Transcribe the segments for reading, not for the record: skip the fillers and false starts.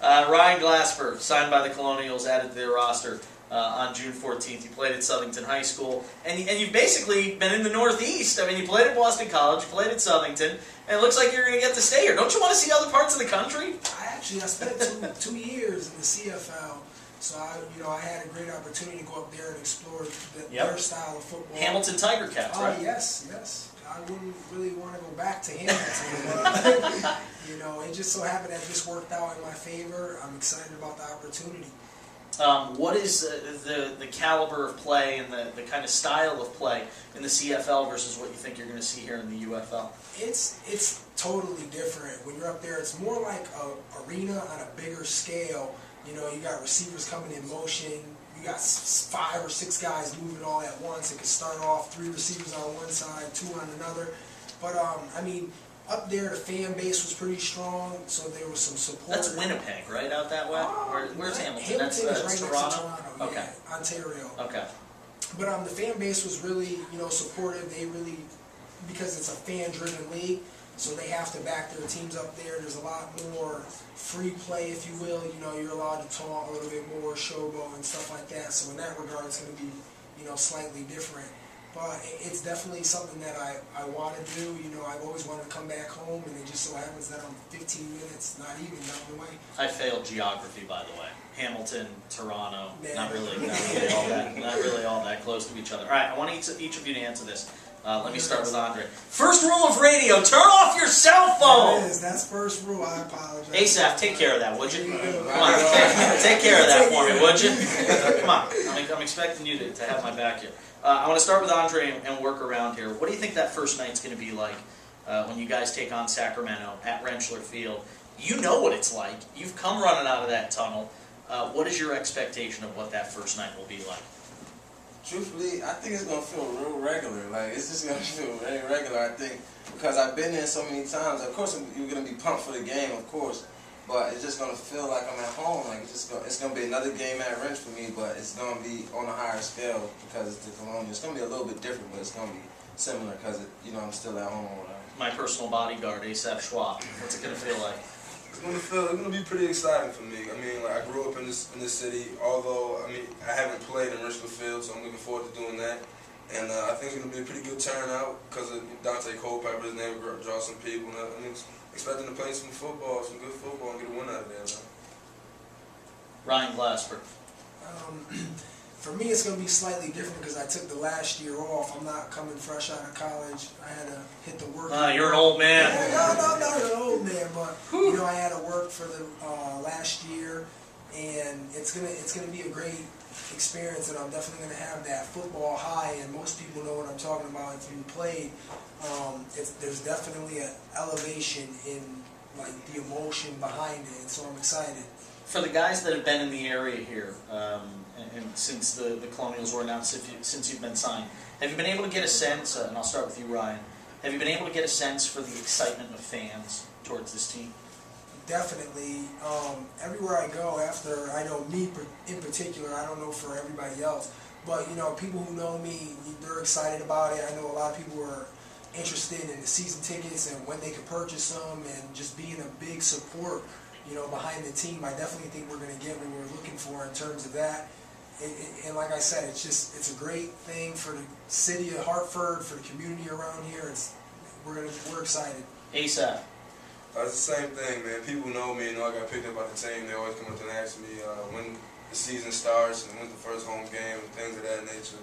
Ryan Glasper, signed by the Colonials, added to their roster on June 14th. You played at Southington High School, and you've basically been in the Northeast. I mean, you played at Boston College, you played at Southington, and it looks like you're going to get to stay here. Don't you want to see other parts of the country? I spent two years in the CFL, so I had a great opportunity to go up there and explore their style of football. Hamilton Tiger Cats, right? Yes. I wouldn't really want to go back to Hamilton, but it just so happened that this worked out in my favor. I'm excited about the opportunity. What is the caliber of play and the kind of style of play in the CFL versus what you think you're going to see here in the UFL? It's totally different. When you're up there, it's more like an arena on a bigger scale. You got receivers coming in motion. You got 5 or 6 guys moving all at once. It could start off 3 receivers on one side, 2 on another. But up there, the fan base was pretty strong, so there was some support. That's Winnipeg, right, out that way? Where's Hamilton? Hamilton is right Toronto? next to Toronto, okay. Yeah, Ontario. Okay. But the fan base was really, supportive. They really, because it's a fan-driven league, so they have to back their teams up there. There's a lot more free play, if you will. You're allowed to talk a little bit more, showboat and stuff like that. So in that regard, it's going to be, slightly different. But it's definitely something that I want to do. I've always wanted to come back home, and it just so happens that I'm 15 minutes, not even down the way. I failed geography, by the way. Hamilton, Toronto, Man. not really all that close to each other. All right, I want each of you to answer this. Let me start with Andre. First rule of radio: turn off your cell phone. That's first rule. I apologize. Asaph, take care of that, would you? Come on, take care of that for me, would you? Come on, I'm expecting you to have my back here. I want to start with Andre and work around here. What do you think that first night's going to be like when you guys take on Sacramento at Rentschler Field? You know what it's like. You've come running out of that tunnel. What is your expectation of what that first night will be like? Truthfully, I think it's going to feel real regular. It's just going to feel very regular, I think, because I've been there so many times. Of course, you're going to be pumped for the game, of course, but it's just going to feel like I'm at home. It's going to be another game at Wrench for me, but it's going to be on a higher scale because it's the Colonials. It's going to be a little bit different, but it's going to be similar because, I'm still at home or whatever. My personal bodyguard, Asaph Schwab. What's it going to feel like? It's going to be pretty exciting for me. I grew up in this city, although, I haven't played in Richland Field, so I'm looking forward to doing that. And I think it's going to be a pretty good turnout because of Dante Culpepper's name will draw some people. And I'm expecting to play some football, some good football, and get a win out of there. Ryan Glasper. For me, it's going to be slightly different because I took the last year off. I'm not coming fresh out of college. I had to hit the work. You're an old man. No, not an old man, but I had to work for the last year, and it's gonna be a great experience, and I'm definitely gonna have that football high. And most people know what I'm talking about if you played. There's definitely an elevation in the emotion behind it, and so I'm excited. For the guys that have been in the area here, and since the Colonials were announced, since you've been signed, have you been able to get a sense, and I'll start with you, Ryan, have you been able to get a sense for the excitement of fans towards this team? Definitely. Everywhere I go, I know me in particular, I don't know for everybody else, but people who know me, they're excited about it. I know a lot of people are interested in the season tickets and when they can purchase them, and just being a big support behind the team. I definitely think we're going to get what we're looking for in terms of that. And like I said, it's a great thing for the city of Hartford, for the community around here. We're excited. Asaph. It's the same thing, man. People know me, I got picked up by the team. They always come up and ask me when the season starts and when's the first home game and things of that nature.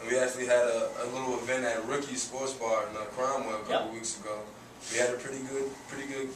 And we actually had a little event at Rookie Sports Bar in Cromwell a couple weeks ago. We had a pretty good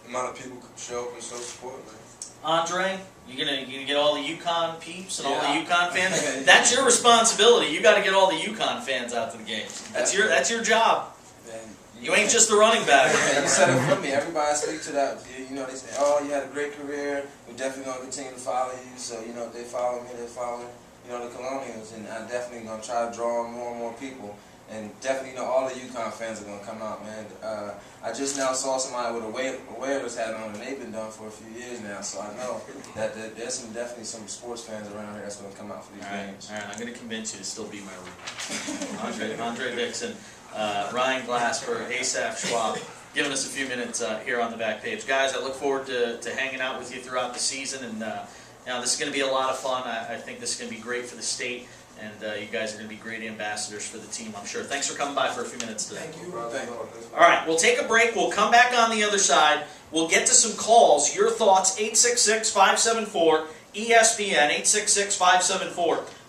amount of people show up and show support, man. Andre, you gonna get all the UConn peeps and all the UConn fans? That's your responsibility. You got to get all the UConn fans out to the games. That's your job. Man, you ain't just the running back. You said it for me. Everybody I speak to that, they say, "Oh, you had a great career. We're definitely gonna continue to follow you." So if they follow me, they follow the Colonials, and I'm definitely gonna try to draw on more and more people. And definitely, all the UConn fans are going to come out, man. I just now saw somebody with a Whalers hat on, and they've been done for a few years now. So I know that there's definitely some sports fans around here that's going to come out for these games. All right, I'm going to convince you to still be my roommate. Andre Dixon, Ryan Glasper, Asaph Schwab. giving us a few minutes here on the back page. Guys, I look forward to hanging out with you throughout the season, and this is going to be a lot of fun. I think this is going to be great for the state, and you guys are going to be great ambassadors for the team, I'm sure. Thanks for coming by for a few minutes today. Thank you. All right, we'll take a break. We'll come back on the other side. We'll get to some calls. Your thoughts, 866-574-ESPN,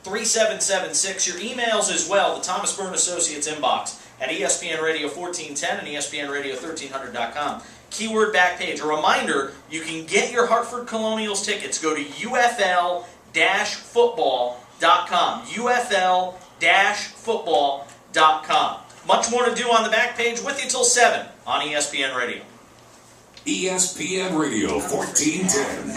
866-574-3776. Your emails as well, the Thomas Byrne Associates inbox at ESPN Radio 1410 and ESPN Radio 1300.com. Keyword Backpage. A reminder, you can get your Hartford Colonials tickets. Go to UFL-football.com. UFL-football.com. Much more to do on the back page with you till 7 on ESPN Radio. ESPN Radio 1410.